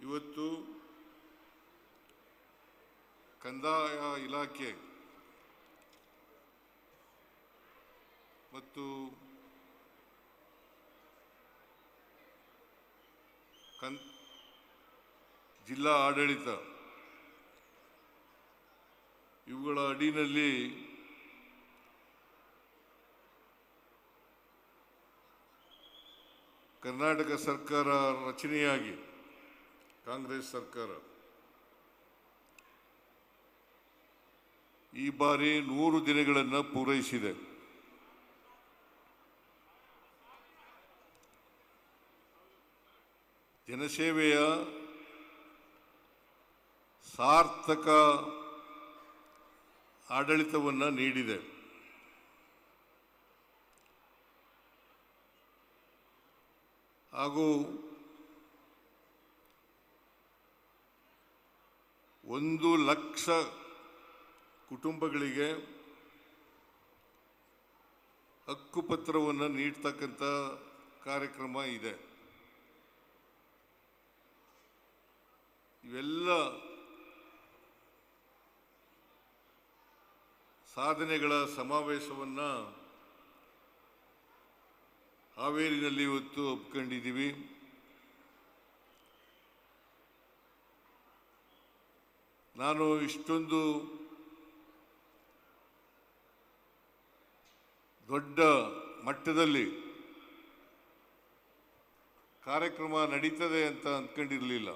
ಇವತ್ತು ಕಂದಾಯ ಇಲಾಖೆ ಮತ್ತು ಜಿಲ್ಲಾ ಆಡಳಿತ ಇವುಗಳ ಅಡಿಯಲ್ಲಿ ಕರ್ನಾಟಕ ಸರ್ಕಾರ ರಚನೆಯಾಗಿ ಕಾಂಗ್ರೆಸ್ ಸರ್ಕಾರ ಈ ಬಾರಿ 100 ದಿನಗಳನ್ನು ಪೂರೈಸಿದೆ. ಜನಸೇವೆಯ ಸಾರ್ಥಕ ಆಡಳಿತವನ್ನು ನೀಡಿದೆ. ಹಾಗೂ 1 ಲಕ್ಷ ಕುಟುಂಬಗಳಿಗೆ ಹಕ್ಕುಪತ್ರವನ್ನು ನೀಡ್ತಕ್ಕಂಥ ಕಾರ್ಯಕ್ರಮ ಇದೆ. ಇವೆಲ್ಲ ಸಾಧನೆಗಳ ಸಮಾವೇಶವನ್ನು ಹಾವೇರಿನಲ್ಲಿ ಇವತ್ತು ಒಪ್ಕೊಂಡಿದ್ದೀವಿ. ನಾನು ಇಷ್ಟೊಂದು ದೊಡ್ಡ ಮಟ್ಟದಲ್ಲಿ ಕಾರ್ಯಕ್ರಮ ನಡೀತದೆ ಅಂತ ಅಂದ್ಕೊಂಡಿರಲಿಲ್ಲ.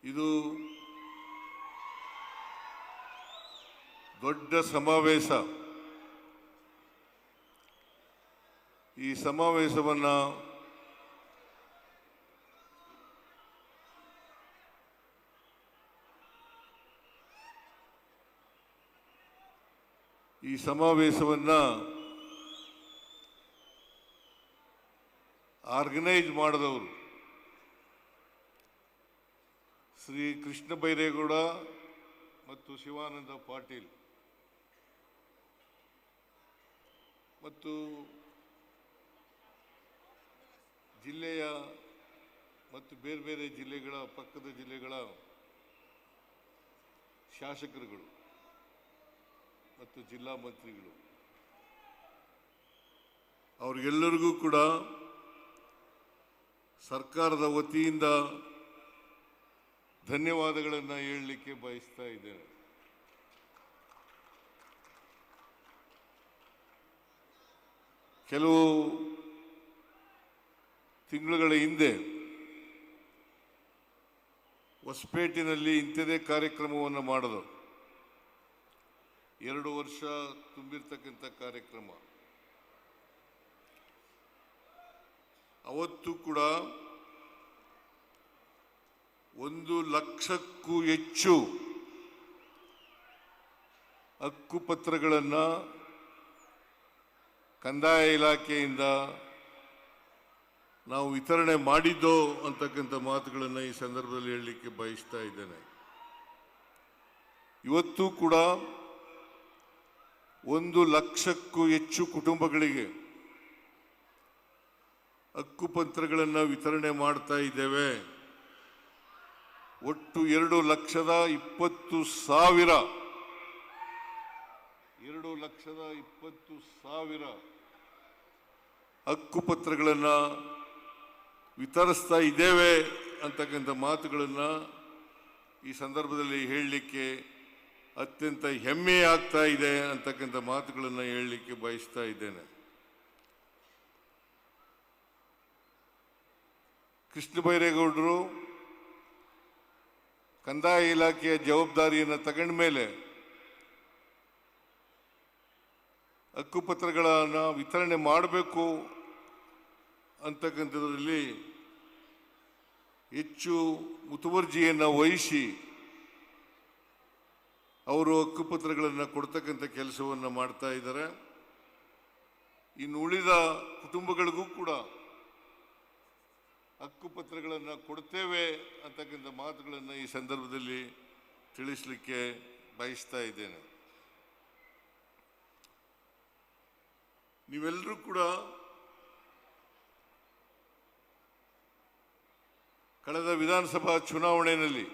ಇದು ದೊಡ್ಡ ಸಮಾವೇಶ. ಈ ಸಮಾವೇಶವನ್ನು ಆರ್ಗನೈಸ್ ಮಾಡಿದವರು ಶ್ರೀ ಕೃಷ್ಣ ಬೈರೇಗೌಡ ಮತ್ತು ಶಿವಾನಂದ ಪಾಟೀಲ್ ಮತ್ತು ಜಿಲ್ಲೆಯ ಮತ್ತು ಬೇರೆ ಬೇರೆ ಜಿಲ್ಲೆಗಳ ಪಕ್ಕದ ಜಿಲ್ಲೆಗಳ ಶಾಸಕರುಗಳು ಮತ್ತು ಜಿಲ್ಲಾ ಮಂತ್ರಿಗಳು ಅವರಿಗೆಲ್ಲರಿಗೂ ಕೂಡ ಸರ್ಕಾರದ ವತಿಯಿಂದ ಧನ್ಯವಾದಗಳನ್ನು ಹೇಳಲಿಕ್ಕೆ ಬಯಸ್ತಾ ಇದ್ದೇನೆ. ಕೆಲವು ತಿಂಗಳುಗಳ ಹಿಂದೆ ಹೊಸಪೇಟೆಯಲ್ಲಿ ಇಂಥದೇ ಕಾರ್ಯಕ್ರಮವನ್ನು ಮಾಡಿದ್ರು. 2 ವರ್ಷ ತುಂಬಿರ್ತಕ್ಕಂಥ ಕಾರ್ಯಕ್ರಮ. ಅವತ್ತು ಕೂಡ 1 ಲಕ್ಷಕ್ಕೂ ಹೆಚ್ಚು ಹಕ್ಕುಪತ್ರಗಳನ್ನು ಕಂದಾಯ ಇಲಾಖೆಯಿಂದ ನಾವು ವಿತರಣೆ ಮಾಡಿದ್ದೋ ಅಂತಕ್ಕಂಥ ಮಾತುಗಳನ್ನು ಈ ಸಂದರ್ಭದಲ್ಲಿ ಹೇಳಲಿಕ್ಕೆ ಬಯಸ್ತಾ ಇದ್ದೇನೆ. ಇವತ್ತು ಕೂಡ 1 ಲಕ್ಷಕ್ಕೂ ಹೆಚ್ಚು ಕುಟುಂಬಗಳಿಗೆ ಹಕ್ಕುಪತ್ರಗಳನ್ನು ವಿತರಣೆ ಮಾಡ್ತಾ ಇದ್ದೇವೆ. ಒಟ್ಟು 2,20,000 ಹಕ್ಕುಪತ್ರಗಳನ್ನು ವಿತರಿಸ್ತಾ ಇದ್ದೇವೆ ಅಂತಕ್ಕಂಥ ಮಾತುಗಳನ್ನು ಈ ಸಂದರ್ಭದಲ್ಲಿ ಹೇಳಲಿಕ್ಕೆ ಅತ್ಯಂತ ಹೆಮ್ಮೆ ಆಗ್ತಾ ಇದೆ ಅಂತಕ್ಕಂಥ ಮಾತುಗಳನ್ನು ಹೇಳಲಿಕ್ಕೆ ಬಯಸ್ತಾ ಇದ್ದೇನೆ. ಕೃಷ್ಣ ಬೈರೇಗೌಡರು ಕಂದಾಯ ಇಲಾಖೆಯ ಜವಾಬ್ದಾರಿಯನ್ನು ತಗೊಂಡ ಮೇಲೆ ಹಕ್ಕುಪತ್ರಗಳನ್ನು ವಿತರಣೆ ಮಾಡಬೇಕು ಅಂತಕ್ಕಂಥದ್ರಲ್ಲಿ ಹೆಚ್ಚು ಮುತುವರ್ಜಿಯನ್ನು ವಹಿಸಿ ಅವರು ಹಕ್ಕುಪತ್ರಗಳನ್ನು ಕೊಡ್ತಕ್ಕಂಥ ಕೆಲಸವನ್ನು ಮಾಡ್ತಾ ಇದ್ದಾರೆ. ಇನ್ನು ಉಳಿದ ಕುಟುಂಬಗಳಿಗೂ ಕೂಡ ಹಕ್ಕುಪತ್ರಗಳನ್ನು ಕೊಡ್ತೇವೆ ಅಂತಕ್ಕಂಥ ಮಾತುಗಳನ್ನು ಈ ಸಂದರ್ಭದಲ್ಲಿ ತಿಳಿಸಲಿಕ್ಕೆ ಬಯಸ್ತಾ ಇದ್ದೇನೆ. ನೀವೆಲ್ಲರೂ ಕೂಡ ಕಳೆದ ವಿಧಾನಸಭಾ ಚುನಾವಣೆಯಲ್ಲಿ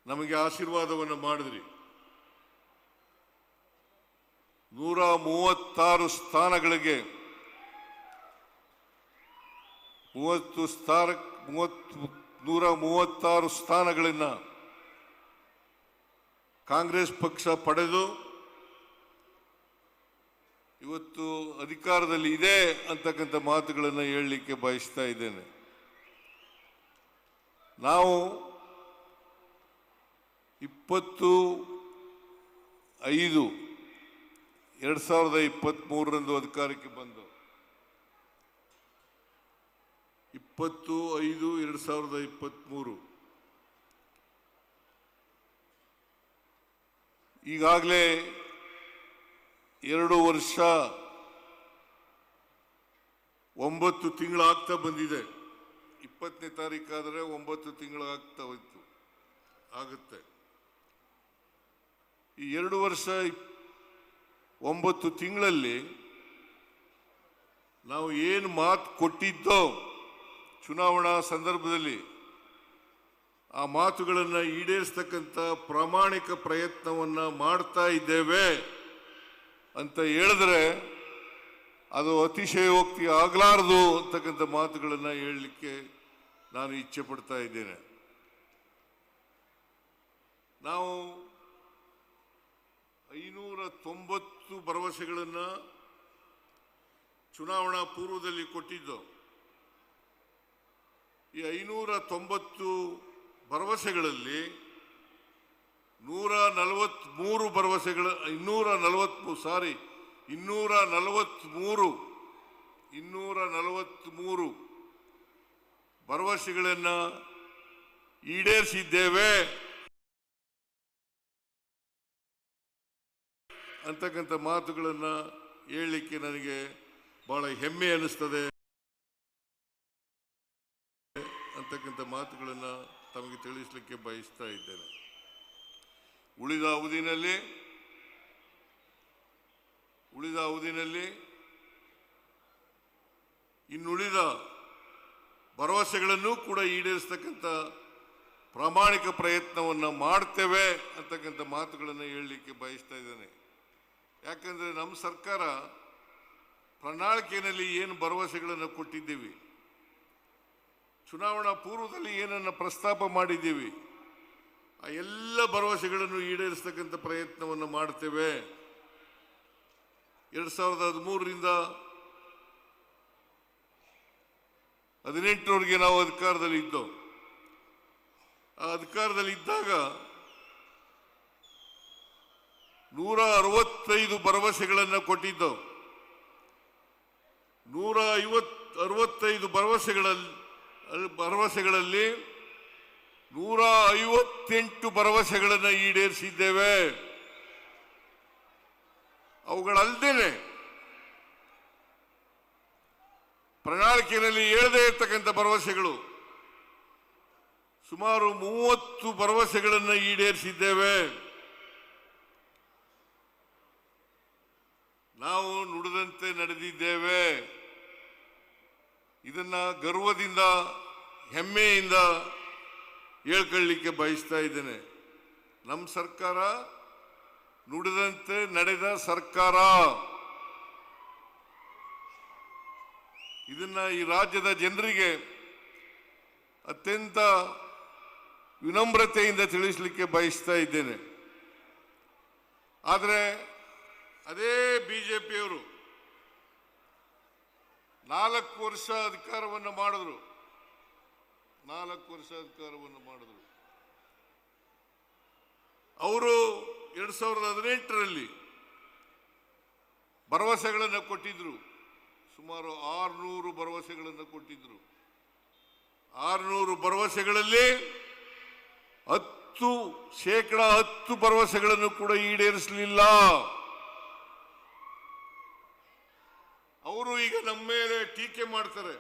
ನಮಗೆ ಆಶೀರ್ವಾದವನ್ನು ಮಾಡಿದ್ರಿ. 136 ಸ್ಥಾನಗಳಿಗೆ 136 ಸ್ಥಾನಗಳನ್ನು ಕಾಂಗ್ರೆಸ್ ಪಕ್ಷ ಪಡೆದು ಇವತ್ತು ಅಧಿಕಾರದಲ್ಲಿ ಇದೆ ಅಂತಕ್ಕಂಥ ಮಾತುಗಳನ್ನು ಹೇಳಲಿಕ್ಕೆ ಬಯಸ್ತಾ ಇದ್ದೇನೆ. ನಾವು 20/5/2023 ಅಧಿಕಾರಕ್ಕೆ ಬಂದು 20/5/2023 ಈಗಾಗಲೇ 2 ವರ್ಷ 9 ತಿಂಗಳಾಗ್ತಾ ಬಂದಿದೆ. 20ನೇ ತಾರೀಕಾದರೆ 9 ತಿಂಗಳಾಗ್ತಾ ಹೋಯ್ತು ಆಗುತ್ತೆ. ಈ 2 ವರ್ಷ 9 ತಿಂಗಳಲ್ಲಿ ನಾವು ಏನು ಮಾತು ಕೊಟ್ಟಿದ್ದೋ ಚುನಾವಣಾ ಸಂದರ್ಭದಲ್ಲಿ ಆ ಮಾತುಗಳನ್ನು ಈಡೇರಿಸ್ತಕ್ಕಂಥ ಪ್ರಾಮಾಣಿಕ ಪ್ರಯತ್ನವನ್ನು ಮಾಡ್ತಾ ಇದ್ದೇವೆ ಅಂತ ಹೇಳಿದ್ರೆ ಅದು ಅತಿಶಯೋಕ್ತಿ ಆಗಲಾರದು ಅಂತಕ್ಕಂಥ ಮಾತುಗಳನ್ನು ಹೇಳಲಿಕ್ಕೆ ನಾನು ಇಚ್ಛೆ ಪಡ್ತಾ ಇದ್ದೇನೆ. ನಾವು 590 ಭರವಸೆಗಳನ್ನು ಚುನಾವಣಾ ಪೂರ್ವದಲ್ಲಿ ಕೊಟ್ಟಿದ್ದು. ಈ 590 ಭರವಸೆಗಳಲ್ಲಿ 243 ಭರವಸೆಗಳನ್ನು ಈಡೇರಿಸಿದ್ದೇವೆ ಅಂತಕ್ಕಂಥ ಮಾತುಗಳನ್ನು ಹೇಳಲಿಕ್ಕೆ ನನಗೆ ಬಹಳ ಹೆಮ್ಮೆ ಅನ್ನಿಸ್ತದೆ ಅಂತಕ್ಕಂಥ ಮಾತುಗಳನ್ನು ತಮಗೆ ತಿಳಿಸಲಿಕ್ಕೆ ಬಯಸ್ತಾ ಇದ್ದೇನೆ. ಉಳಿದ ಅವಧಿನಲ್ಲಿ ಇನ್ನುಳಿದ ಭರವಸೆಗಳನ್ನು ಕೂಡ ಈಡೇರಿಸತಕ್ಕಂಥ ಪ್ರಾಮಾಣಿಕ ಪ್ರಯತ್ನವನ್ನು ಮಾಡ್ತೇವೆ ಅಂತಕ್ಕಂಥ ಮಾತುಗಳನ್ನು ಹೇಳಲಿಕ್ಕೆ ಬಯಸ್ತಾ ಇದ್ದೇನೆ. ಯಾಕಂದರೆ ನಮ್ಮ ಸರ್ಕಾರ ಪ್ರಣಾಳಿಕೆಯಲ್ಲಿ ಏನು ಭರವಸೆಗಳನ್ನು ಕೊಟ್ಟಿದ್ದೀವಿ, ಚುನಾವಣಾ ಪೂರ್ವದಲ್ಲಿ ಏನನ್ನು ಪ್ರಸ್ತಾಪ ಮಾಡಿದ್ದೀವಿ, ಆ ಎಲ್ಲ ಭರವಸೆಗಳನ್ನು ಈಡೇರಿಸತಕ್ಕಂಥ ಪ್ರಯತ್ನವನ್ನು ಮಾಡ್ತೇವೆ. 2013ರಿಂದ 2018 ನಾವು ಅಧಿಕಾರದಲ್ಲಿ ಇದ್ದೋ. ಆ ಅಧಿಕಾರದಲ್ಲಿ ಇದ್ದಾಗ 165 ಭರವಸೆಗಳನ್ನು ಕೊಟ್ಟಿದ್ದವು. 165 ಭರವಸೆಗಳಲ್ಲಿ 158 ಭರವಸೆಗಳನ್ನು ಈಡೇರಿಸಿದ್ದೇವೆ. ಅವುಗಳಲ್ಲದೆ ಪ್ರಣಾಳಿಕೆಯಲ್ಲಿ ಹೇಳದೇ ಇರತಕ್ಕಂಥ ಭರವಸೆಗಳು ಸುಮಾರು 30 ಭರವಸೆಗಳನ್ನು ಈಡೇರಿಸಿದ್ದೇವೆ. ನಾವು ನುಡಿದಂತೆ ನಡೆದಿದ್ದೇವೆ. ಇದನ್ನ ಗರ್ವದಿಂದ ಹೆಮ್ಮೆಯಿಂದ ಹೇಳ್ಕೊಳ್ಳಲಿಕ್ಕೆ ಬಯಸ್ತಾ ಇದ್ದೇನೆ. ನಮ್ಮ ಸರ್ಕಾರ ನುಡಿದಂತೆ ನಡೆದ ಸರ್ಕಾರ. ಇದನ್ನ ಈ ರಾಜ್ಯದ ಜನರಿಗೆ ಅತ್ಯಂತ ವಿನಮ್ರತೆಯಿಂದ ತಿಳಿಸಲಿಕ್ಕೆ ಬಯಸ್ತಾ ಇದ್ದೇನೆ. ಆದರೆ ಅದೇ ಬಿಜೆಪಿಯವರು 4 ವರ್ಷ ಅಧಿಕಾರವನ್ನು ಮಾಡಿದ್ರು. 4 ವರ್ಷ ಅಧಿಕಾರವನ್ನು ಮಾಡಿದ್ರು. ಅವರು 2018ರಲ್ಲಿ ಭರವಸೆಗಳನ್ನು ಕೊಟ್ಟಿದ್ರು. ಸುಮಾರು 600 ಭರವಸೆಗಳನ್ನು ಕೊಟ್ಟಿದ್ರು. 600 ಭರವಸೆಗಳಲ್ಲಿ 10% ಭರವಸೆಗಳನ್ನು ಕೂಡ ಈಡೇರಿಸಲಿಲ್ಲ. ಅವರು ಈಗ ನಮ್ಮ ಮೇಲೆ ಟೀಕೆ ಮಾಡ್ತಾರೆ,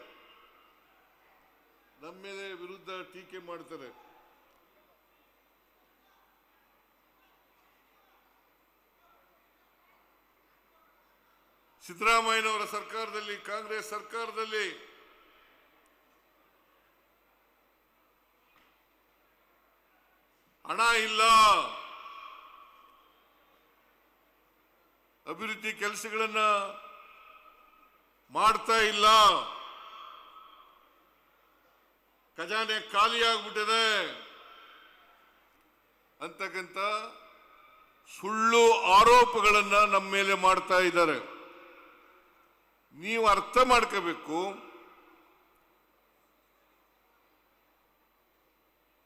ನಮ್ಮ ಮೇಲೆ ವಿರುದ್ಧ ಟೀಕೆ ಮಾಡ್ತಾರೆ. ಸಿದ್ದರಾಮಯ್ಯನವರ ಸರ್ಕಾರದಲ್ಲಿ, ಕಾಂಗ್ರೆಸ್ ಸರ್ಕಾರದಲ್ಲಿ ಹಣ ಇಲ್ಲ, ಅಭಿವೃದ್ಧಿ ಕೆಲಸಗಳನ್ನ ಮಾಡ್ತಾ ಇಲ್ಲ, ಖಜಾನೆ ಖಾಲಿಯಾಗ್ಬಿಟ್ಟಿದೆ ಅಂತಕ್ಕಂಥ ಸುಳ್ಳು ಆರೋಪಗಳನ್ನ ನಮ್ಮ ಮೇಲೆ ಮಾಡ್ತಾ ಇದ್ದಾರೆ. ನೀವು ಅರ್ಥ ಮಾಡ್ಕೋಬೇಕು,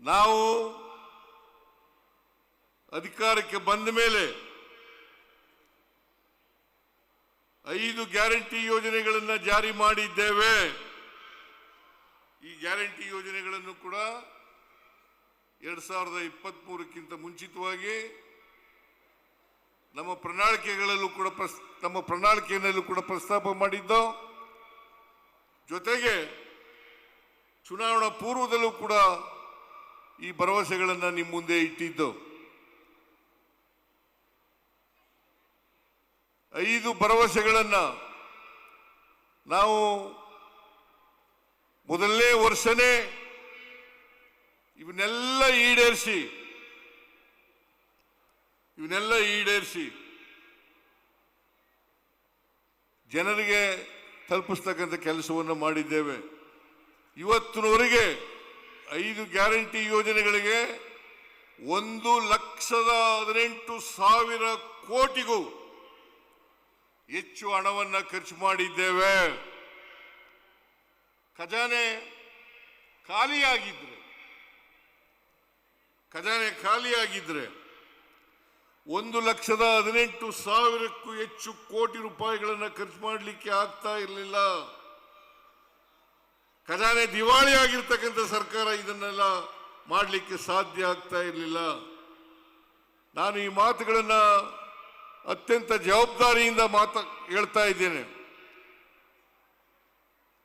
ನಾವು ಅಧಿಕಾರಕ್ಕೆ ಬಂದ ಮೇಲೆ 5 ಗ್ಯಾರಂಟಿ ಯೋಜನೆಗಳನ್ನು ಜಾರಿ ಮಾಡಿದ್ದೇವೆ. ಈ ಗ್ಯಾರಂಟಿ ಯೋಜನೆಗಳನ್ನು ಕೂಡ 2023ಕ್ಕಿಂತ ಮುಂಚಿತವಾಗಿ ನಮ್ಮ ಪ್ರಣಾಳಿಕೆಯಲ್ಲೂ ಕೂಡ ಪ್ರಸ್ತಾಪ ಮಾಡಿದ್ದು, ಜೊತೆಗೆ ಚುನಾವಣಾ ಪೂರ್ವದಲ್ಲೂ ಕೂಡ ಈ ಭರವಸೆಗಳನ್ನು ನಿಮ್ಮ ಮುಂದೆ ಇಟ್ಟಿದ್ದು. 5 ಭರವಸೆಗಳನ್ನು ನಾವು ಮೊದಲನೇ ವರ್ಷನೇ ಇವನ್ನೆಲ್ಲ ಈಡೇರಿಸಿ ಜನರಿಗೆ ತಲುಪಿಸ್ತಕ್ಕಂಥ ಕೆಲಸವನ್ನು ಮಾಡಿದ್ದೇವೆ. ಇವತ್ತಿನವರೆಗೆ 5 ಗ್ಯಾರಂಟಿ ಯೋಜನೆಗಳಿಗೆ 1,18,000 ಕೋಟಿಗೂ ಹೆಚ್ಚು ಹಣವನ್ನು ಖರ್ಚು ಮಾಡಿದ್ದೇವೆ. ಖಜಾನೆ ಖಾಲಿಯಾಗಿದ್ರೆ 1,18,000ಕ್ಕೂ ಹೆಚ್ಚು ಕೋಟಿ ರೂಪಾಯಿಗಳನ್ನು ಖರ್ಚು ಮಾಡಲಿಕ್ಕೆ ಆಗ್ತಾ ಇರಲಿಲ್ಲ. ಖಜಾನೆ ದಿವಾಳಿ ಆಗಿರ್ತಕ್ಕಂಥ ಸರ್ಕಾರ ಇದನ್ನೆಲ್ಲ ಮಾಡಲಿಕ್ಕೆ ಸಾಧ್ಯ ಆಗ್ತಾ ಇರಲಿಲ್ಲ. ನಾನು ಈ ಮಾತುಗಳನ್ನು ಅತ್ಯಂತ ಜವಾಬ್ದಾರಿಯಿಂದ ಹೇಳ್ತಾ ಇದ್ದೇನೆ.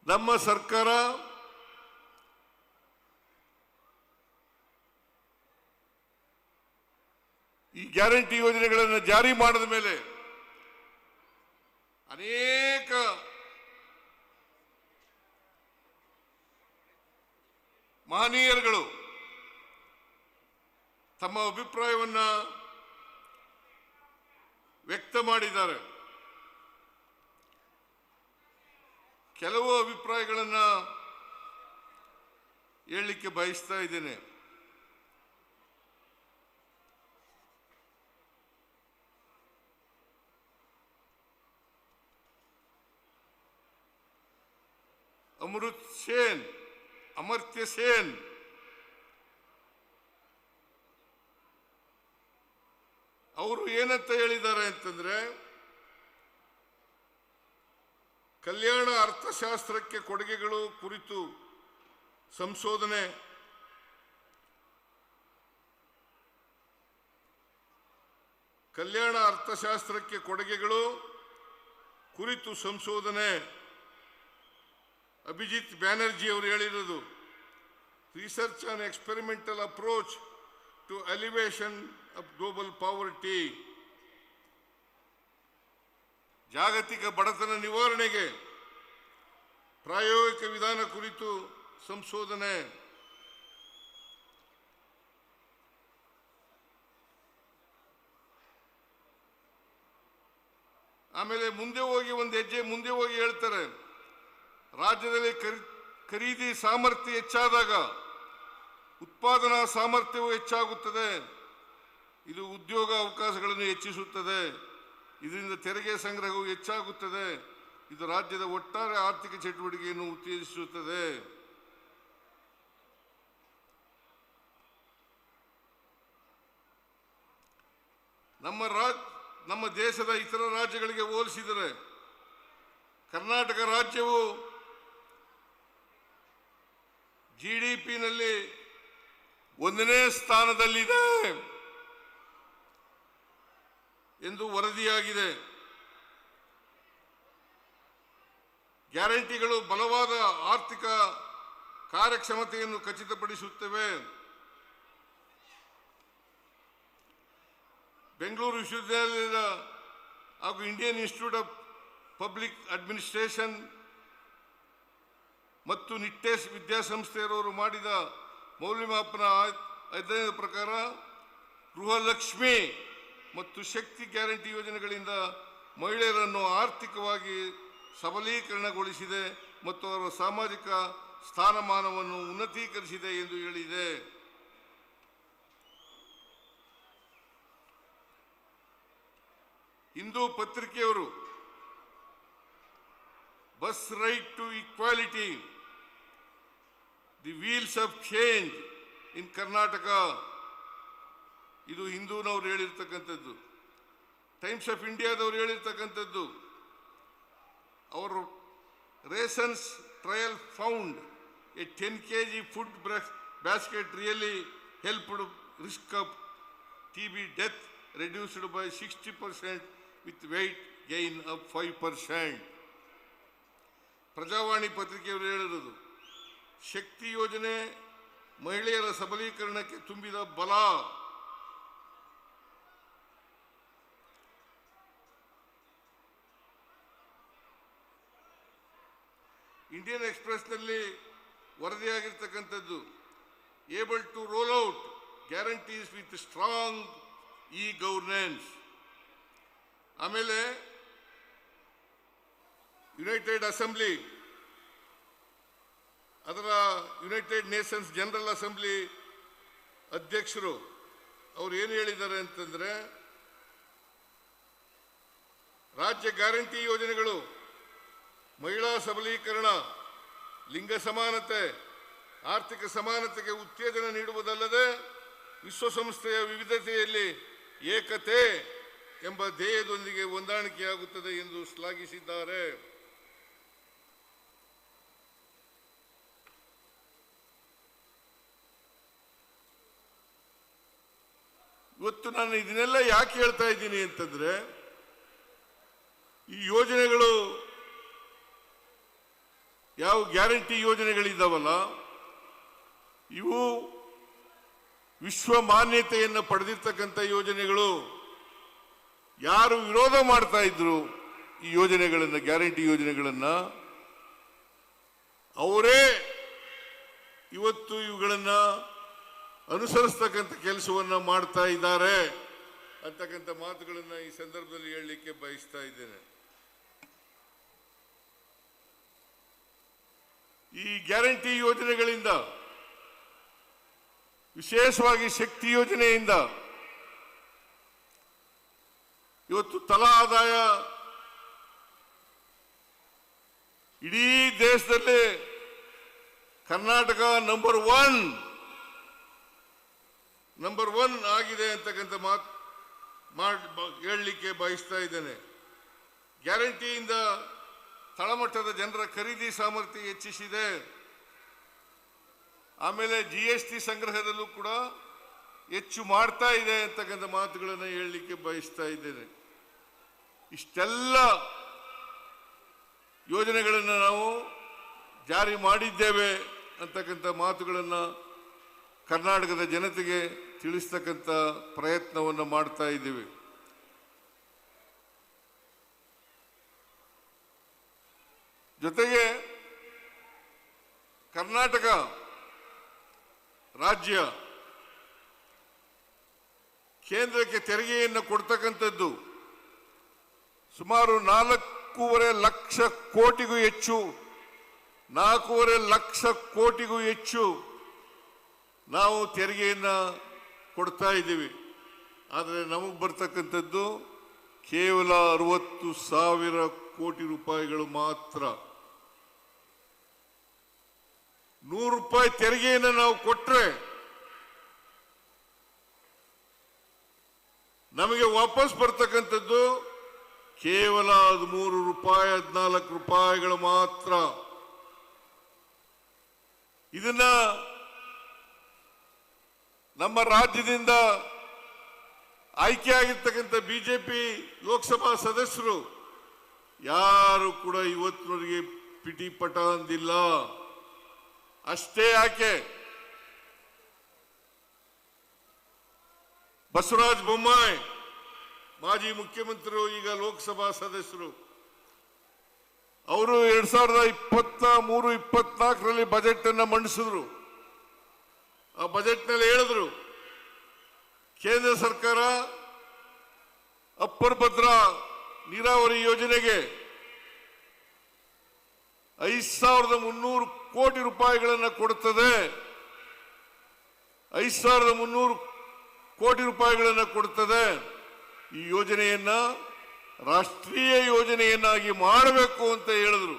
ನಮ್ಮ ಸರ್ಕಾರ ಈ ಗ್ಯಾರಂಟಿ ಯೋಜನೆಗಳನ್ನು ಜಾರಿ ಮಾಡಿದ ಮೇಲೆ ಅನೇಕ ಮಹನೀಯರುಗಳು ತಮ್ಮ ಅಭಿಪ್ರಾಯವನ್ನು ವ್ಯಕ್ತ ಮಾಡಿದ್ದಾರೆ. ಕೆಲವು ಅಭಿಪ್ರಾಯಗಳನ್ನು ಹೇಳಲಿಕ್ಕೆ ಬಯಸ್ತಾ ಇದ್ದೇನೆ. ಅಮರ್ತ್ಯ ಸೇನ್ ಅವರು ಏನಂತ ಹೇಳಿದ್ದಾರೆ ಅಂತಂದ್ರೆ, ಕಲ್ಯಾಣ ಅರ್ಥಶಾಸ್ತ್ರಕ್ಕೆ ಕೊಡುಗೆಗಳು ಕುರಿತು ಸಂಶೋಧನೆ ಅಭಿಜಿತ್ ಬ್ಯಾನರ್ಜಿ ಅವರು ಹೇಳಿರೋದು. Research on experimental approach to alleviation of global poverty, ಜಾಗತಿಕ ಬಡತನ ನಿವಾರಣೆಗೆ ಪ್ರಾಯೋಗಿಕ ವಿಧಾನ ಕುರಿತು ಸಂಶೋಧನೆ. ಆಮೇಲೆ ಮುಂದೆ ಹೋಗಿ ಒಂದು ಹೆಜ್ಜೆ ಮುಂದೆ ಹೋಗಿ ಹೇಳ್ತಾರೆ, ರಾಜ್ಯದಲ್ಲಿ ಖರೀದಿ ಸಾಮರ್ಥ್ಯ ಹೆಚ್ಚಾದಾಗ ಉತ್ಪಾದನಾ ಸಾಮರ್ಥ್ಯವು ಹೆಚ್ಚಾಗುತ್ತದೆ. ಇದು ಉದ್ಯೋಗ ಅವಕಾಶಗಳನ್ನು ಹೆಚ್ಚಿಸುತ್ತದೆ. ಇದರಿಂದ ತೆರಿಗೆ ಸಂಗ್ರಹವು ಹೆಚ್ಚಾಗುತ್ತದೆ. ಇದು ರಾಜ್ಯದ ಒಟ್ಟಾರೆ ಆರ್ಥಿಕ ಚಟುವಟಿಕೆಯನ್ನು ಉತ್ತೇಜಿಸುತ್ತದೆ. ನಮ್ಮ ದೇಶದ ಇತರ ರಾಜ್ಯಗಳಿಗೆ ಹೋಲಿಸಿದರೆ ಕರ್ನಾಟಕ ರಾಜ್ಯವು ಜಿಡಿಪಿನಲ್ಲಿ 1ನೇ ಸ್ಥಾನದಲ್ಲಿದೆ ಎಂದು ವರದಿಯಾಗಿದೆ. ಗ್ಯಾರಂಟಿಗಳು ಬಲವಾದ ಆರ್ಥಿಕ ಕಾರ್ಯಕ್ಷಮತೆಯನ್ನು ಖಚಿತಪಡಿಸುತ್ತವೆ. ಬೆಂಗಳೂರು ವಿಶ್ವವಿದ್ಯಾಲಯದ ಹಾಗೂ Indian institute of public administration ಮತ್ತು ನಿಟ್ಟೆಸ್ ವಿದ್ಯಾಸಂಸ್ಥೆಯವರು ಮಾಡಿದ ಮೌಲ್ಯಮಾಪನ ಅಧ್ಯಯನದ ಪ್ರಕಾರ ಗೃಹಲಕ್ಷ್ಮಿ ಮತ್ತು ಶಕ್ತಿ ಗ್ಯಾರಂಟಿ ಯೋಜನೆಗಳಿಂದ ಮಹಿಳೆಯರನ್ನು ಆರ್ಥಿಕವಾಗಿ ಸಬಲೀಕರಣಗೊಳಿಸಿದೆ ಮತ್ತು ಅವರ ಸಾಮಾಜಿಕ ಸ್ಥಾನಮಾನವನ್ನು ಉನ್ನತೀಕರಿಸಿದೆ ಎಂದು ಹೇಳಿದೆ. ಹಿಂದೂ ಪತ್ರಿಕೆಯವರು bus right to equality, the wheels of change in Karnataka, ಇದು ಹಿಂದೂನವರು ಹೇಳಿರ್ತಕ್ಕಂಥದ್ದು. ಟೈಮ್ಸ್ ಆಫ್ ಇಂಡಿಯಾದವರು ಹೇಳಿರ್ತಕ್ಕಂಥದ್ದು. ಅವರು rations trial found a 10 kg food basket really helped risk of TB death reduced by 60% with weight gain of 5%. Prajavani ಪತ್ರಿಕೆಯವರು ಹೇಳಿರೋದು ಶಕ್ತಿ ಯೋಜನೆ ಮಹಿಳೆಯರ ಸಬಲೀಕರಣಕ್ಕೆ ತುಂಬಿದ ಬಲ. ಇಂಡಿಯನ್ ಎಕ್ಸ್‌ಪ್ರೆಸ್‌ನಲ್ಲಿ ವರದಿಯಾಗಿರ್ತಕ್ಕಂಥದ್ದು able to roll out guarantees with strong governance. ಆಮೇಲೆ ಯುನೈಟೆಡ್ ಅಸೆಂಬ್ಲಿ, ಅದರ ಯುನೈಟೆಡ್ ನೇಷನ್ಸ್ ಜನರಲ್ ಅಸೆಂಬ್ಲಿ ಅಧ್ಯಕ್ಷರು ಅವರು ಏನು ಹೇಳಿದ್ದಾರೆ ಅಂತಂದ್ರೆ, ರಾಜ್ಯ ಗ್ಯಾರಂಟಿ ಯೋಜನೆಗಳು ಮಹಿಳಾ ಸಬಲೀಕರಣ, ಲಿಂಗ ಸಮಾನತೆ, ಆರ್ಥಿಕ ಸಮಾನತೆಗೆ ಉತ್ತೇಜನ ನೀಡುವುದಲ್ಲದೆ ವಿಶ್ವಸಂಸ್ಥೆಯ ವಿವಿಧತೆಯಲ್ಲಿ ಏಕತೆ ಎಂಬ ಧ್ಯೇಯದೊಂದಿಗೆ ಹೊಂದಾಣಿಕೆಯಾಗುತ್ತದೆ ಎಂದು ಶ್ಲಾಘಿಸಿದ್ದಾರೆ. ಇವತ್ತು ನಾನು ಇದನ್ನೆಲ್ಲ ಯಾಕೆ ಹೇಳ್ತಾ ಇದ್ದೀನಿ ಅಂತಂದ್ರೆ, ಈ ಯೋಜನೆಗಳು ಯಾವ ಗ್ಯಾರಂಟಿ ಯೋಜನೆಗಳಿದ್ದಾವಲ್ಲ, ಇವು ವಿಶ್ವ ಮಾನ್ಯತೆಯನ್ನು ಪಡೆದಿರ್ತಕ್ಕಂಥ ಯೋಜನೆಗಳು. ಯಾರು ವಿರೋಧ ಮಾಡ್ತಾ ಇದ್ರು ಈ ಯೋಜನೆಗಳನ್ನು, ಗ್ಯಾರಂಟಿ ಯೋಜನೆಗಳನ್ನು, ಅವರೇ ಇವತ್ತು ಇವುಗಳನ್ನು ಅನುಸರಿಸ್ತಕ್ಕಂಥ ಕೆಲಸವನ್ನು ಮಾಡ್ತಾ ಇದ್ದಾರೆ ಅಂತಕ್ಕಂಥ ಮಾತುಗಳನ್ನು ಈ ಸಂದರ್ಭದಲ್ಲಿ ಹೇಳಲಿಕ್ಕೆ ಬಯಸ್ತಾ ಇದ್ದೇನೆ. ಈ ಗ್ಯಾರಂಟಿ ಯೋಜನೆಗಳಿಂದ, ವಿಶೇಷವಾಗಿ ಶಕ್ತಿ ಯೋಜನೆಯಿಂದ ಇವತ್ತು ತಲಾ ಆದಾಯ ಇಡೀ ದೇಶದಲ್ಲಿ ಕರ್ನಾಟಕ ನಂಬರ್ ಒನ್ ಆಗಿದೆ ಅಂತಕ್ಕಂಥ ಮಾತು ಹೇಳಲಿಕ್ಕೆ ಬಯಸ್ತಾ ಇದ್ದೇನೆ. ಗ್ಯಾರಂಟಿಯಿಂದ ತಳಮಟ್ಟದ ಜನರ ಖರೀದಿ ಸಾಮರ್ಥ್ಯ ಹೆಚ್ಚಿಸಿದೆ. ಆಮೇಲೆ GST ಸಂಗ್ರಹದಲ್ಲೂ ಕೂಡ ಹೆಚ್ಚು ಮಾಡ್ತಾ ಇದೆ ಅಂತಕ್ಕಂಥ ಮಾತುಗಳನ್ನು ಹೇಳಲಿಕ್ಕೆ ಬಯಸ್ತಾ ಇದ್ದೇನೆ. ಇಷ್ಟೆಲ್ಲ ಯೋಜನೆಗಳನ್ನು ನಾವು ಜಾರಿ ಮಾಡಿದ್ದೇವೆ ಅಂತಕ್ಕಂಥ ಮಾತುಗಳನ್ನು ಕರ್ನಾಟಕದ ಜನತೆಗೆ ತಿಳಿಸ್ತಕ್ಕಂಥ ಪ್ರಯತ್ನವನ್ನು ಮಾಡ್ತಾ ಇದ್ದೀವಿ. ಜೊತೆಗೆ ಕರ್ನಾಟಕ ರಾಜ್ಯ ಕೇಂದ್ರಕ್ಕೆ ತೆರಿಗೆಯನ್ನು ಕೊಡ್ತಕ್ಕಂಥದ್ದು ಸುಮಾರು 4.5 ಲಕ್ಷ ಕೋಟಿಗೂ ಹೆಚ್ಚು, 4.5 ಲಕ್ಷ ಕೋಟಿಗೂ ಹೆಚ್ಚು ನಾವು ತೆರಿಗೆಯನ್ನು ಕೊಡ್ತಾ ಇದ್ದೀವಿ. ಆದರೆ ನಮಗೆ ಬರ್ತಕ್ಕಂಥದ್ದು ಕೇವಲ 60,000 ಕೋಟಿ ರೂಪಾಯಿಗಳು ಮಾತ್ರ. 100 ರೂಪಾಯಿ ತೆರಿಗೆಯನ್ನು ನಾವು ಕೊಟ್ಟರೆ ನಮಗೆ ವಾಪಸ್ ಬರ್ತಕ್ಕಂಥದ್ದು ಕೇವಲ 13 ರೂಪಾಯಿ, 14 ರೂಪಾಯಿಗಳು ಮಾತ್ರ. ಇದನ್ನ ನಮ್ಮ ರಾಜ್ಯದಿಂದ ಆಯ್ಕೆಯಾಗಿರ್ತಕ್ಕಂಥ ಬಿಜೆಪಿ ಲೋಕಸಭಾ ಸದಸ್ಯರು ಯಾರು ಕೂಡ ಇವತ್ತಿನವರೆಗೆ ಪಿಟಿಪಟ ಅಂದಿಲ್ಲ. ಅಷ್ಟೇ ಯಾಕೆ, ಬಸವರಾಜ ಬೊಮ್ಮಾಯಿ ಮಾಜಿ ಮುಖ್ಯಮಂತ್ರಿಗಳು, ಈಗ ಲೋಕಸಭಾ ಸದಸ್ಯರು, ಅವರು 2023-24ರಲ್ಲಿ ಬಜೆಟ್ ಅನ್ನು ಮಂಡಿಸಿದ್ರು. ಆ ಬಜೆಟ್ನಲ್ಲಿ ಹೇಳಿದ್ರು, ಕೇಂದ್ರ ಸರ್ಕಾರ ಅಪ್ಪರ್ ಭದ್ರಾ ನೀರಾವರಿ ಯೋಜನೆಗೆ 5,300 ಕೋಟಿ ರೂಪಾಯಿಗಳನ್ನು ಕೊಡುತ್ತದೆ. 5,300 ಕೋಟಿ ರೂಪಾಯಿಗಳನ್ನು ಕೊಡುತ್ತದೆ. ಈ ಯೋಜನೆಯನ್ನ ರಾಷ್ಟ್ರೀಯ ಯೋಜನೆಯನ್ನಾಗಿ ಮಾಡಬೇಕು ಅಂತ ಹೇಳಿದ್ರು.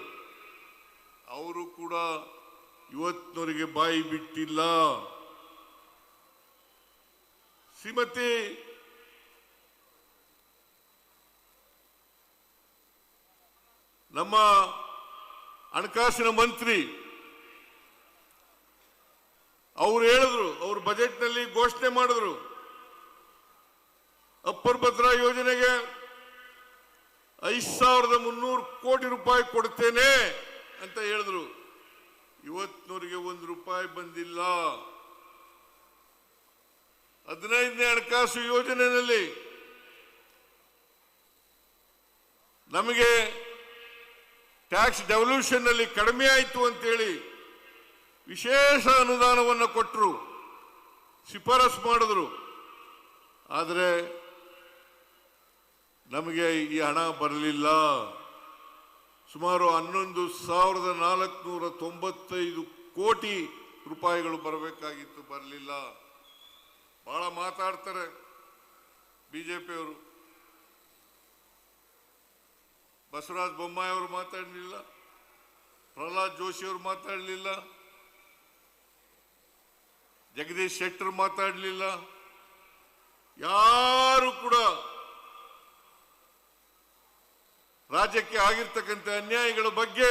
ಅವರು ಕೂಡ ಇವತ್ತಿನವರೆಗೆ ಬಾಯಿ ಬಿಟ್ಟಿಲ್ಲ. ಶ್ರೀಮತಿ ನಮ್ಮ ಹಣಕಾಸಿನ ಮಂತ್ರಿ ಅವರು ಹೇಳಿದ್ರು, ಅವರು ಬಜೆಟ್ನಲ್ಲಿ ಘೋಷಣೆ ಮಾಡಿದ್ರು, ಅಪ್ಪರ್ ಭದ್ರಾ ಯೋಜನೆಗೆ 5,300 ಕೋಟಿ ರೂಪಾಯಿ ಕೊಡ್ತೇನೆ ಅಂತ ಹೇಳಿದ್ರು. ಇವತ್ತಿನವರೆಗೆ 1 ರೂಪಾಯಿ ಬಂದಿಲ್ಲ. 15ನೇ ಹಣಕಾಸು ಯೋಜನೆಯಲ್ಲಿ ನಮಗೆ ಟ್ಯಾಕ್ಸ್ ಡೆವಲ್ಯೂಷನ್ ನಲ್ಲಿ ಕಡಿಮೆ ಆಯಿತು ಅಂತೇಳಿ ವಿಶೇಷ ಅನುದಾನವನ್ನು ಕೊಟ್ಟರು, ಶಿಫಾರಸು ಮಾಡಿದ್ರು. ಆದರೆ ನಮಗೆ ಈ ಹಣ ಬರಲಿಲ್ಲ. ಸುಮಾರು 11,495 ಕೋಟಿ ರೂಪಾಯಿಗಳು ಬರಬೇಕಾಗಿತ್ತು, ಬರಲಿಲ್ಲ. ಬಹಳ ಮಾತಾಡ್ತಾರೆ ಬಿಜೆಪಿಯವರು. ಬಸವರಾಜ ಬೊಮ್ಮಾಯಿ ಅವರು ಮಾತಾಡಲಿಲ್ಲ, ಪ್ರಹ್ಲಾದ್ ಜೋಶಿ ಅವರು ಮಾತಾಡಲಿಲ್ಲ, ಜಗದೀಶ್ ಶೆಟ್ಟರ್ ಮಾತಾಡಲಿಲ್ಲ. ಯಾರು ಕೂಡ ರಾಜ್ಯಕ್ಕೆ ಆಗಿರ್ತಕ್ಕಂಥ ಅನ್ಯಾಯಗಳ ಬಗ್ಗೆ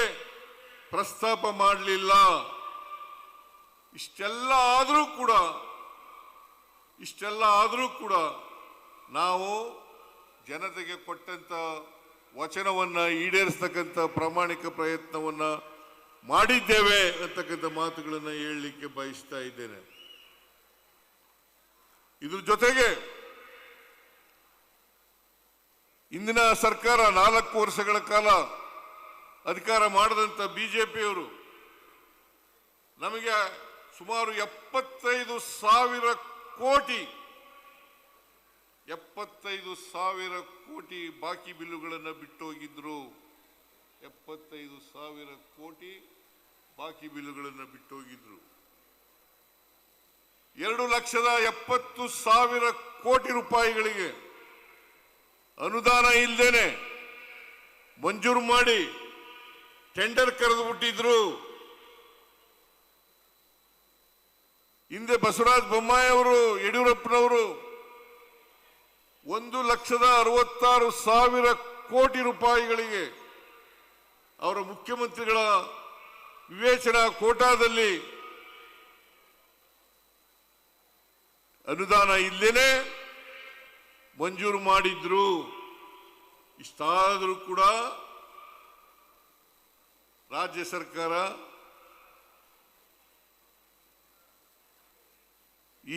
ಪ್ರಸ್ತಾಪ ಮಾಡಲಿಲ್ಲ. ಇಷ್ಟೆಲ್ಲ ಆದರೂ ಕೂಡ ನಾವು ಜನತೆಗೆ ಕೊಟ್ಟಂತ ವಚನವನ್ನ ಈಡೇರಿಸತಕ್ಕಂಥ ಪ್ರಾಮಾಣಿಕ ಪ್ರಯತ್ನವನ್ನ ಮಾಡಿದ್ದೇವೆ ಅಂತಕ್ಕಂಥ ಮಾತುಗಳನ್ನು ಹೇಳಲಿಕ್ಕೆ ಬಯಸ್ತಾ ಇದ್ದೇನೆ. ಇದ್ರ ಜೊತೆಗೆ ಇಂದಿನ ಸರ್ಕಾರ 4 ವರ್ಷಗಳ ಕಾಲ ಅಧಿಕಾರ ಮಾಡಿದಂಥ ಬಿಜೆಪಿಯವರು ನಮಗೆ ಸುಮಾರು 75,000 ಕೋಟಿ ಬಾಕಿ ಬಿಲ್ಲುಗಳನ್ನು ಬಿಟ್ಟೋಗಿದ್ರು. 75,000 ಕೋಟಿ ಬಾಕಿ ಬಿಲ್ಲುಗಳನ್ನು ಬಿಟ್ಟೋಗಿದ್ರು. 2,70,000 ಕೋಟಿ ರೂಪಾಯಿಗಳಿಗೆ ಅನುದಾನ ಇಲ್ಲದೇನೆ ಮಂಜೂರು ಮಾಡಿ ಟೆಂಡರ್ ಕರೆದು ಬಿಟ್ಟಿದ್ರು. ಹಿಂದೆ ಬಸವರಾಜ ಬೊಮ್ಮಾಯಿ ಅವರು, ಯಡಿಯೂರಪ್ಪನವರು 1,66,000 ಕೋಟಿ ರೂಪಾಯಿಗಳಿಗೆ ಅವರ ಮುಖ್ಯಮಂತ್ರಿಗಳ ವಿವೇಚನಾ ಕೋಟಾದಲ್ಲಿ ಅನುದಾನ ಇಲ್ಲೇನೆ ಮಂಜೂರು ಮಾಡಿದ್ರು. ಇಷ್ಟಾದರೂ ಕೂಡ ರಾಜ್ಯ ಸರ್ಕಾರ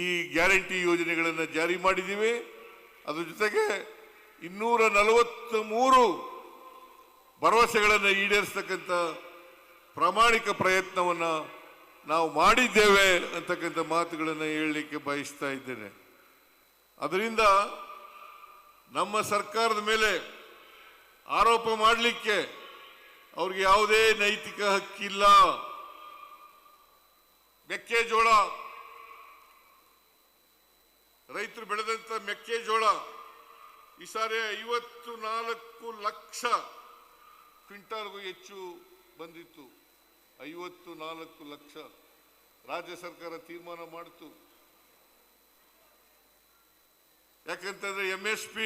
ಈ ಗ್ಯಾರಂಟಿ ಯೋಜನೆಗಳನ್ನು ಜಾರಿ ಮಾಡಿದ್ದೀವಿ. ಅದರ ಜೊತೆಗೆ 243 ಭರವಸೆಗಳನ್ನು ಈಡೇರಿಸತಕ್ಕಂಥ ಪ್ರಾಮಾಣಿಕ ಪ್ರಯತ್ನವನ್ನು ನಾವು ಮಾಡಿದ್ದೇವೆ ಅಂತಕ್ಕಂಥ ಮಾತುಗಳನ್ನು ಹೇಳಲಿಕ್ಕೆ ಬಯಸ್ತಾ ಇದ್ದೇನೆ. ಅದರಿಂದ ನಮ್ಮ ಸರ್ಕಾರದ ಮೇಲೆ ಆರೋಪ ಮಾಡಲಿಕ್ಕೆ ಅವ್ರಿಗೆ ಯಾವುದೇ ನೈತಿಕ ಹಕ್ಕಿಲ್ಲ. ಮೆಕ್ಕೆಜೋಳ, ರೈತರು ಬೆಳೆದಂತ ಮೆಕ್ಕೆಜೋಳ ಈ ಸಾರಿ 54 ಲಕ್ಷ ಕ್ವಿಂಟಾಲ್ಗೂ ಹೆಚ್ಚು ಬಂದಿತ್ತು. 54 ಲಕ್ಷ ರಾಜ್ಯ ಸರ್ಕಾರ ತೀರ್ಮಾನ ಮಾಡಿತು. ಯಾಕಂತಂದ್ರೆ MSP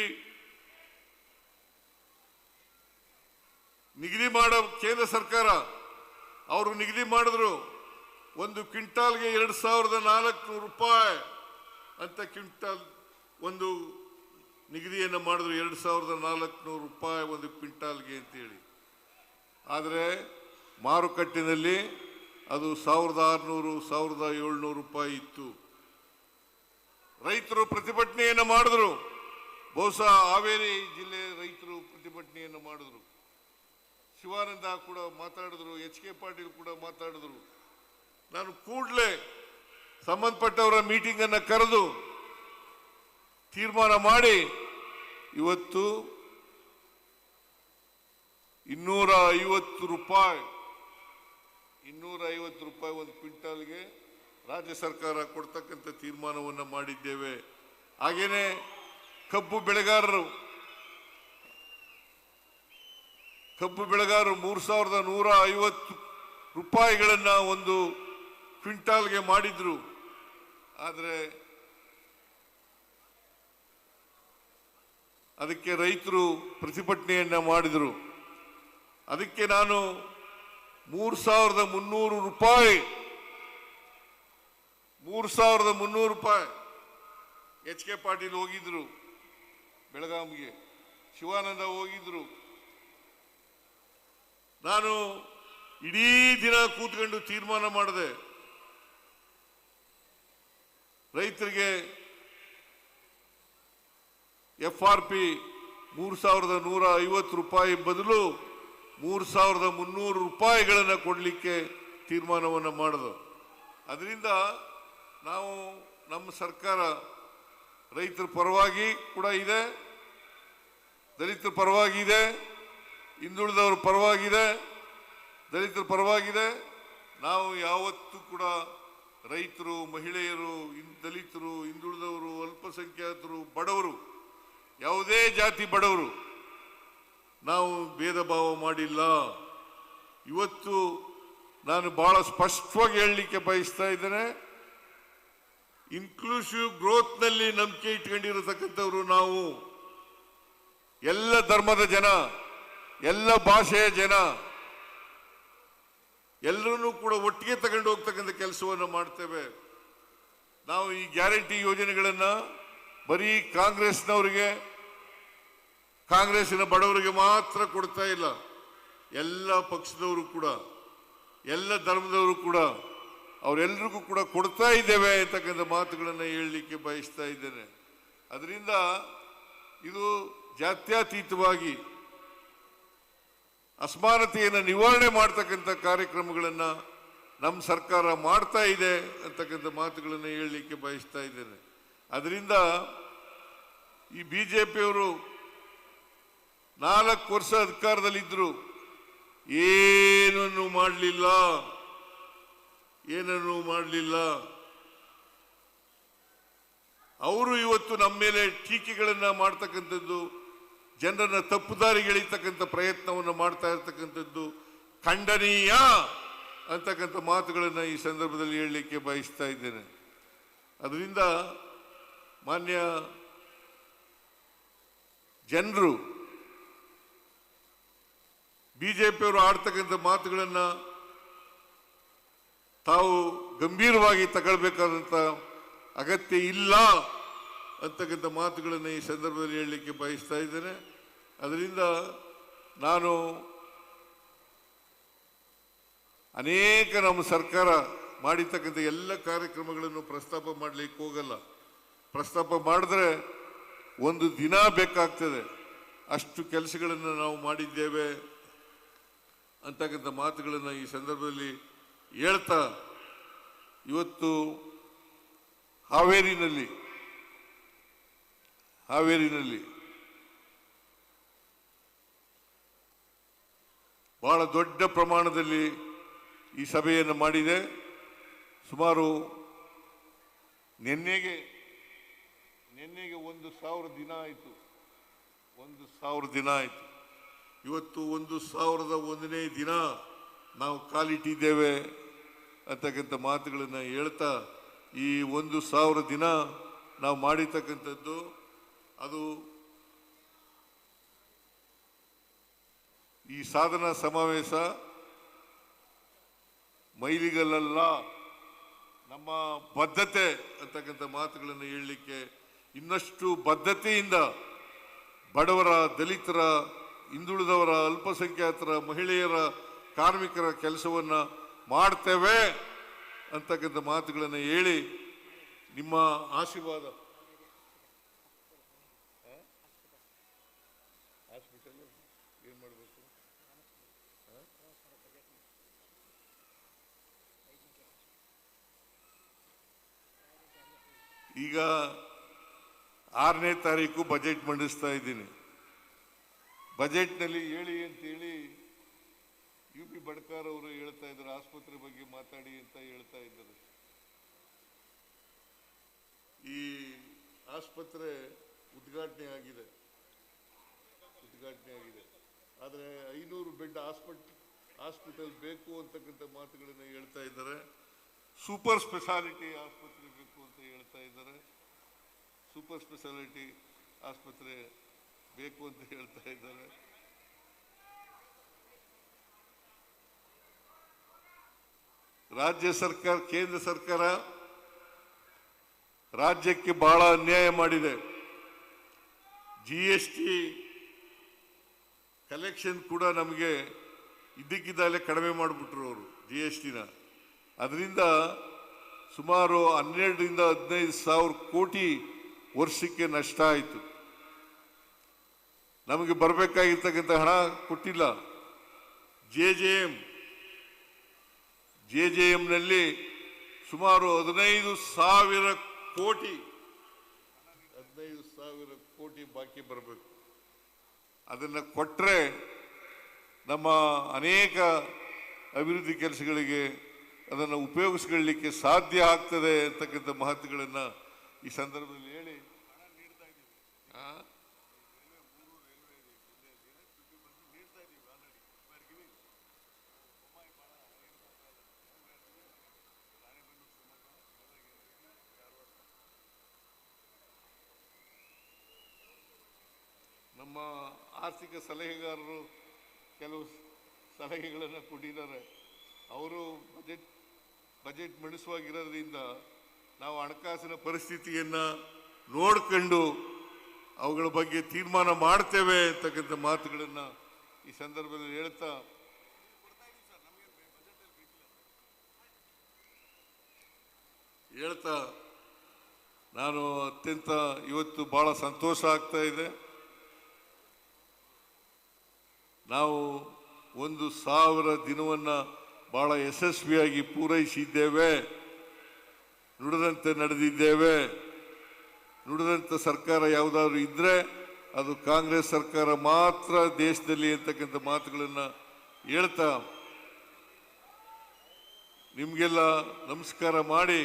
ನಿಗದಿ ಮಾಡೋ ಕೇಂದ್ರ ಸರ್ಕಾರ ಅವರು ನಿಗದಿ ಮಾಡಿದ್ರು. 1 ಕ್ವಿಂಟಾಲ್ಗೆ 2,400 ರೂಪಾಯಿ ಅಂತ ಕ್ವಿಂಟಾಲ್ ಒಂದು ನಿಗದಿಯನ್ನು ಮಾಡಿದ್ರು. 2,400 ರೂಪಾಯಿ 1 ಕ್ವಿಂಟಾಲ್ಗೆ ಅಂತೇಳಿ. ಆದರೆ ಮಾರುಕಟ್ಟೆಯಲ್ಲಿ ಅದು 1,600, 1,700 ರೂಪಾಯಿ ಇತ್ತು. ರೈತರು ಪ್ರತಿಭಟನೆಯನ್ನು ಮಾಡಿದ್ರು. ಬಹುಶಃ ಹಾವೇರಿ ಜಿಲ್ಲೆ ರೈತರು ಪ್ರತಿಭಟನೆಯನ್ನು ಮಾಡಿದ್ರು. ಶಿವಾನಂದ ಕೂಡ ಮಾತಾಡಿದ್ರು, HK ಪಾಟೀಲ್ ಕೂಡ ಮಾತಾಡಿದ್ರು. ನಾನು ಕೂಡಲೇ ಸಂಬಂಧಪಟ್ಟವರ ಮೀಟಿಂಗ್ ಅನ್ನು ಕರೆದು ತೀರ್ಮಾನ ಮಾಡಿ ಇವತ್ತು 250 ರೂಪಾಯಿ ಒಂದು ಕ್ವಿಂಟಾಲ್ಗೆ ರಾಜ್ಯ ಸರ್ಕಾರ ಕೊಡ್ತಕ್ಕಂಥ ತೀರ್ಮಾನವನ್ನು ಮಾಡಿದ್ದೇವೆ. ಹಾಗೇನೆ ಕಬ್ಬು ಬೆಳೆಗಾರರು 3,150 ರೂಪಾಯಿಗಳನ್ನ ಒಂದು ಕ್ವಿಂಟಾಲ್ಗೆ ಮಾಡಿದ್ರು. ಆದರೆ ಅದಕ್ಕೆ ರೈತರು ಪ್ರತಿಭಟನೆಯನ್ನ ಮಾಡಿದರು. ಅದಕ್ಕೆ ನಾನು 3,300 ರೂಪಾಯಿ ಎಚ್ ಕೆ ಪಾಟೀಲ್ ಹೋಗಿದ್ರು ಬೆಳಗಾವಿಗೆ, ಶಿವಾನಂದ ಹೋಗಿದ್ರು. ನಾನು ಇಡೀ ದಿನ ಕೂತ್ಕೊಂಡು ತೀರ್ಮಾನ ಮಾಡಿದೆ, ರೈತರಿಗೆ FRP 3,150 ರೂಪಾಯಿ ಬದಲು 3,300 ರೂಪಾಯಿಗಳನ್ನು ಕೊಡಲಿಕ್ಕೆ ತೀರ್ಮಾನವನ್ನು ಮಾಡಿದ್ರು. ಅದರಿಂದ ನಾವು ನಮ್ಮ ಸರ್ಕಾರ ರೈತರ ಪರವಾಗಿ ಕೂಡ ಇದೆ, ದಲಿತರ ಪರವಾಗಿ ಇದೆ, ಹಿಂದುಳಿದವರ ಪರವಾಗಿದೆ, ದಲಿತರ ಪರವಾಗಿದೆ. ನಾವು ಯಾವತ್ತೂ ಕೂಡ ರೈತರು, ಮಹಿಳೆಯರು, ದಲಿತರು, ಹಿಂದುಳಿದವರು, ಅಲ್ಪಸಂಖ್ಯಾತರು, ಬಡವರು, ಯಾವುದೇ ಜಾತಿ ಬಡವರು ನಾವು ಭೇದ ಭಾವ ಮಾಡಿಲ್ಲ. ಇವತ್ತು ನಾನು ಬಹಳ ಸ್ಪಷ್ಟವಾಗಿ ಹೇಳಲಿಕ್ಕೆ ಬಯಸ್ತಾ ಇದ್ದೇನೆ, ಇನ್ಕ್ಲೂಸಿವ್ ಗ್ರೋತ್ ನಲ್ಲಿ ನಂಬಿಕೆ ಇಟ್ಕೊಂಡಿರತಕ್ಕಂಥವ್ರು ನಾವು. ಎಲ್ಲ ಧರ್ಮದ ಜನ, ಎಲ್ಲ ಭಾಷೆಯ ಜನ ಎಲ್ಲರನ್ನೂ ಕೂಡ ಒಟ್ಟಿಗೆ ತಗೊಂಡು ಹೋಗ್ತಕ್ಕಂಥ ಕೆಲಸವನ್ನು ಮಾಡ್ತೇವೆ. ನಾವು ಈ ಗ್ಯಾರಂಟಿ ಯೋಜನೆಗಳನ್ನು ಬರೀ ಕಾಂಗ್ರೆಸ್ನವರಿಗೆ, ಕಾಂಗ್ರೆಸ್ಸಿನ ಬಡವರಿಗೆ ಮಾತ್ರ ಕೊಡ್ತಾ ಇಲ್ಲ, ಎಲ್ಲ ಪಕ್ಷದವರು ಕೂಡ, ಎಲ್ಲ ಧರ್ಮದವರು ಕೂಡ, ಅವರೆಲ್ಲರಿಗೂ ಕೂಡ ಕೊಡ್ತಾ ಇದ್ದೇವೆ ಅಂತಕ್ಕಂಥ ಮಾತುಗಳನ್ನು ಹೇಳಲಿಕ್ಕೆ ಬಯಸ್ತಾ ಇದ್ದೇನೆ. ಅದರಿಂದ ಇದು ಜಾತ್ಯತೀತವಾಗಿ ಅಸಮಾನತೆಯನ್ನು ನಿವಾರಣೆ ಮಾಡ್ತಕ್ಕಂಥ ಕಾರ್ಯಕ್ರಮಗಳನ್ನು ನಮ್ಮ ಸರ್ಕಾರ ಮಾಡ್ತಾ ಇದೆ ಅಂತಕ್ಕಂಥ ಮಾತುಗಳನ್ನು ಹೇಳಲಿಕ್ಕೆ ಬಯಸ್ತಾ ಇದ್ದೇನೆ. ಅದರಿಂದ ಈ ಬಿಜೆಪಿಯವರು 4 ವರ್ಷ ಅಧಿಕಾರದಲ್ಲಿದ್ದರು, ಏನನ್ನು ಮಾಡಲಿಲ್ಲ. ಅವರು ಇವತ್ತು ನಮ್ಮ ಮೇಲೆ ಟೀಕೆಗಳನ್ನು ಮಾಡ್ತಕ್ಕಂಥದ್ದು, ಜನರನ್ನ ತಪ್ಪುದಾರಿಗೆಳಿತಕ್ಕಂಥ ಪ್ರಯತ್ನವನ್ನು ಮಾಡ್ತಾ ಇರತಕ್ಕಂಥದ್ದು ಖಂಡನೀಯ ಅಂತಕ್ಕಂಥ ಮಾತುಗಳನ್ನು ಈ ಸಂದರ್ಭದಲ್ಲಿ ಹೇಳಲಿಕ್ಕೆ ಬಯಸ್ತಾ ಇದ್ದೇನೆ. ಅದರಿಂದ ಮಾನ್ಯ ಜನರು ಬಿಜೆಪಿಯವರು ಆಡ್ತಕ್ಕಂಥ ಮಾತುಗಳನ್ನು ತಾವು ಗಂಭೀರವಾಗಿ ತಗೊಳ್ಬೇಕಾದಂಥ ಅಗತ್ಯ ಇಲ್ಲ ಅಂತಕ್ಕಂಥ ಮಾತುಗಳನ್ನು ಈ ಸಂದರ್ಭದಲ್ಲಿ ಹೇಳಲಿಕ್ಕೆ ಬಯಸ್ತಾ ಇದ್ದೇನೆ. ಅದರಿಂದ ನಾನು ಅನೇಕ ನಮ್ಮ ಸರ್ಕಾರ ಮಾಡಿರ್ತಕ್ಕಂಥ ಎಲ್ಲ ಕಾರ್ಯಕ್ರಮಗಳನ್ನು ಪ್ರಸ್ತಾಪ ಮಾಡಲಿಕ್ಕೆ ಹೋಗಲ್ಲ. ಪ್ರಸ್ತಾಪ ಮಾಡಿದ್ರೆ ಒಂದು ದಿನ ಬೇಕಾಗ್ತದೆ, ಅಷ್ಟು ಕೆಲಸಗಳನ್ನು ನಾವು ಮಾಡಿದ್ದೇವೆ ಅಂತಕ್ಕಂಥ ಮಾತುಗಳನ್ನು ಈ ಸಂದರ್ಭದಲ್ಲಿ ಹೇಳ್ತಾ, ಇವತ್ತು ಹಾವೇರಿನಲ್ಲಿ ಬಹಳ ದೊಡ್ಡ ಪ್ರಮಾಣದಲ್ಲಿ ಈ ಸಭೆಯನ್ನು ಮಾಡಿದೆ. ಸುಮಾರು ನಿನ್ನೆಗೆ 1,000 ದಿನ ಆಯಿತು. ಇವತ್ತು 1,001ನೇ ದಿನ ನಾವು ಕಾಲಿಟ್ಟಿದ್ದೇವೆ ಅಂತಕ್ಕಂಥ ಮಾತುಗಳನ್ನು ಹೇಳ್ತಾ, ಈ 1,000 ದಿನ ನಾವು ಮಾಡಿರ್ತಕ್ಕಂಥದ್ದು ಅದು ಈ ಸಾಧನಾ ಸಮಾವೇಶ ಮೈಲಿಗಲ್ಲ, ನಮ್ಮ ಬದ್ಧತೆ ಅಂತಕ್ಕಂಥ ಮಾತುಗಳನ್ನು ಹೇಳಲಿಕ್ಕೆ ಇನ್ನಷ್ಟು ಬದ್ಧತೆಯಿಂದ ಬಡವರ, ದಲಿತರ, ಹಿಂದುಳಿದವರ, ಅಲ್ಪಸಂಖ್ಯಾತರ, ಮಹಿಳೆಯರ, ಕಾರ್ಮಿಕರ ಕೆಲಸವನ್ನು ಮಾಡ್ತೇವೆ ಅಂತಕ್ಕಂಥ ಮಾತುಗಳನ್ನು ಹೇಳಿ ನಿಮ್ಮ ಆಶೀರ್ವಾದ. ಏನ್ ಮಾಡಬೇಕು? ಈಗ 6ನೇ ತಾರೀಕು ಬಜೆಟ್ ಮಂಡಿಸ್ತಾ ಇದ್ದೀನಿ. ಬಜೆಟ್ನಲ್ಲಿ ಹೇಳಿ ಅಂತೇಳಿ UP ಬಡ್ಕಾರ್ ಅವರು ಹೇಳ್ತಾ ಇದ್ದಾರೆ, ಆಸ್ಪತ್ರೆ ಬಗ್ಗೆ ಮಾತಾಡಿ ಅಂತ ಹೇಳ್ತಾ ಇದ್ದಾರೆ. ಈ ಆಸ್ಪತ್ರೆ ಉದ್ಘಾಟನೆ ಆಗಿದೆ, ಆದರೆ 500 ಬೆಡ್ ಹಾಸ್ಪಿಟಲ್ ಬೇಕು ಅಂತಕ್ಕಂಥ ಮಾತುಗಳನ್ನು ಹೇಳ್ತಾ ಇದ್ದಾರೆ. ಸೂಪರ್ ಸ್ಪೆಷಾಲಿಟಿ ಆಸ್ಪತ್ರೆ ಬೇಕು ಅಂತ ಹೇಳ್ತಾ ಇದ್ದಾರೆ. ಸೂಪರ್ ಸ್ಪೆಷಾಲಿಟಿ ಆಸ್ಪತ್ರೆ ಬೇಕು ಅಂತ ಹೇಳ್ತಾ ಇದ್ದಾರೆ. ರಾಜ್ಯ ಸರ್ಕಾರ, ಕೇಂದ್ರ ಸರ್ಕಾರ ರಾಜ್ಯಕ್ಕೆ ಬಹಳ ಅನ್ಯಾಯ ಮಾಡಿದೆ. GST ಕಲೆಕ್ಷನ್ ಕೂಡ ನಮಗೆ ಇದ್ದಕ್ಕಿದ್ದಾಗಲೇ ಕಡಿಮೆ ಮಾಡಿಬಿಟ್ರು ಅವರು GSTನ. ಅದರಿಂದ ಸುಮಾರು 12ರಿಂದ 15 ಸಾವಿರ ಕೋಟಿ ವರ್ಷಕ್ಕೆ ನಷ್ಟ ಆಯಿತು. ನಮಗೆ ಬರಬೇಕಾಗಿರ್ತಕ್ಕಂಥ ಹಣ ಕೊಟ್ಟಿಲ್ಲ. JJMನಲ್ಲಿ ಸುಮಾರು 15,000 ಕೋಟಿ ಬಾಕಿ ಬರಬೇಕು. ಅದನ್ನು ಕೊಟ್ಟರೆ ನಮ್ಮ ಅನೇಕ ಅಭಿವೃದ್ಧಿ ಕೆಲಸಗಳಿಗೆ ಅದನ್ನು ಉಪಯೋಗಿಸಿಕೊಳ್ಳಲಿಕ್ಕೆ ಸಾಧ್ಯ ಆಗ್ತದೆ ಅಂತಕ್ಕಂಥ ಮಾತುಗಳನ್ನು ಈ ಸಂದರ್ಭದಲ್ಲಿ ಹೇಳಿ, ನಮ್ಮ ಆರ್ಥಿಕ ಸಲಹೆಗಾರರು ಕೆಲವು ಸಲಹೆಗಳನ್ನು ಕೊಟ್ಟಿದ್ದಾರೆ. ಅವರು ಬಜೆಟ್ ಮಂಡಿಸುವಾಗಿರೋದ್ರಿಂದ ನಾವು ಹಣಕಾಸಿನ ಪರಿಸ್ಥಿತಿಯನ್ನು ನೋಡಿಕೊಂಡು ಅವುಗಳ ಬಗ್ಗೆ ತೀರ್ಮಾನ ಮಾಡ್ತೇವೆ ಅಂತಕ್ಕಂಥ ಮಾತುಗಳನ್ನು ಈ ಸಂದರ್ಭದಲ್ಲಿ ಹೇಳ್ತಾ ನಾನು ಅತ್ಯಂತ ಇವತ್ತು ಬಹಳ ಸಂತೋಷ ಆಗ್ತಾ ಇದೆ. ನಾವು 1,000 ದಿನವನ್ನು ಬಹಳ ಯಶಸ್ವಿಯಾಗಿ ಪೂರೈಸಿದ್ದೇವೆ. ನುಡಿದಂತೆ ನಡೆದಿದ್ದೇವೆ. ನುಡಿದಂಥ ಸರ್ಕಾರ ಯಾವುದಾದ್ರೂ ಇದ್ದರೆ ಅದು ಕಾಂಗ್ರೆಸ್ ಸರ್ಕಾರ ಮಾತ್ರ ದೇಶದಲ್ಲಿ ಅಂತಕ್ಕಂಥ ಮಾತುಗಳನ್ನು ಹೇಳ್ತಾ ನಿಮಗೆಲ್ಲ ನಮಸ್ಕಾರ ಮಾಡಿ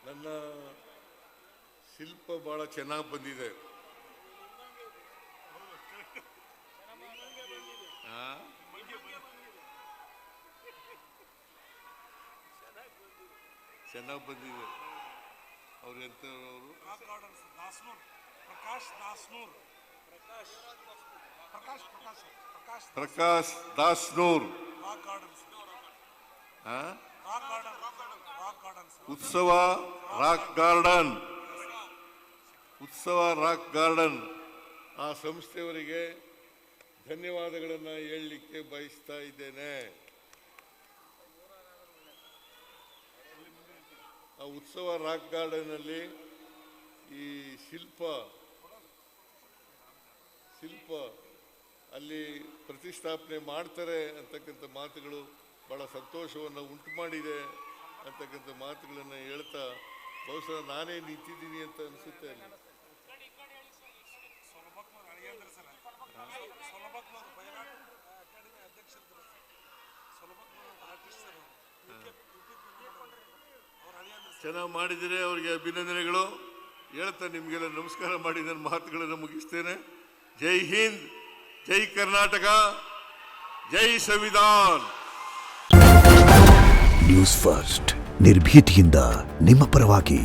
ನನ್ನ ಶಿಲ್ಪ ಬಹಳ ಚೆನ್ನಾಗಿ ಬಂದಿದೆ. ಚೆನ್ನಾಗಿ ಬಂದಿದೆ. ಅವ್ರು ಎಂತವರು? ಪ್ರಕಾಶ್ ದಾಸ್ನೂರ್. ಉತ್ಸವ ರಾಕ್ ಗಾರ್ಡನ್ ಆ ಸಂಸ್ಥೆಯವರಿಗೆ ಧನ್ಯವಾದಗಳನ್ನು ಹೇಳಲಿಕ್ಕೆ ಬಯಸ್ತಾ ಇದ್ದೇನೆ. ಆ ಉತ್ಸವ ರಾಕ್ ಗಾರ್ಡನ್ ಅಲ್ಲಿ ಈ ಶಿಲ್ಪ ಅಲ್ಲಿ ಪ್ರತಿಷ್ಠಾಪನೆ ಮಾಡ್ತಾರೆ ಅಂತಕ್ಕಂಥ ಮಾತುಗಳು ಬಹಳ ಸಂತೋಷವನ್ನು ಉಂಟು ಮಾಡಿದೆ ಅಂತಕ್ಕಂಥ ಮಾತುಗಳನ್ನು ಹೇಳ್ತಾ ಬಹುಶಃ ನಾನೇ ನಿಂತಿದ್ದೀನಿ ಅಂತ ಅನಿಸುತ್ತೆ. ಅಲ್ಲಿ ಚೆನ್ನಾಗಿ ಮಾಡಿದರೆ ಅವರಿಗೆ ಅಭಿನಂದನೆಗಳು ಹೇಳ್ತಾ ನಿಮಗೆಲ್ಲ ನಮಸ್ಕಾರ ಮಾಡಿ ನನ್ನ ಮಾತುಗಳನ್ನು ಮುಗಿಸ್ತೇನೆ. ಜೈ ಹಿಂದ್, ಜೈ ಕರ್ನಾಟಕ, ಜೈ ಸಂವಿಧಾನ್. ನ್ಯೂಸ್ ಫಸ್ಟ್ ನಿರ್ಭೀತಿಯಿಂದ ನಿಮ್ಮ ಪರವಾಗಿ.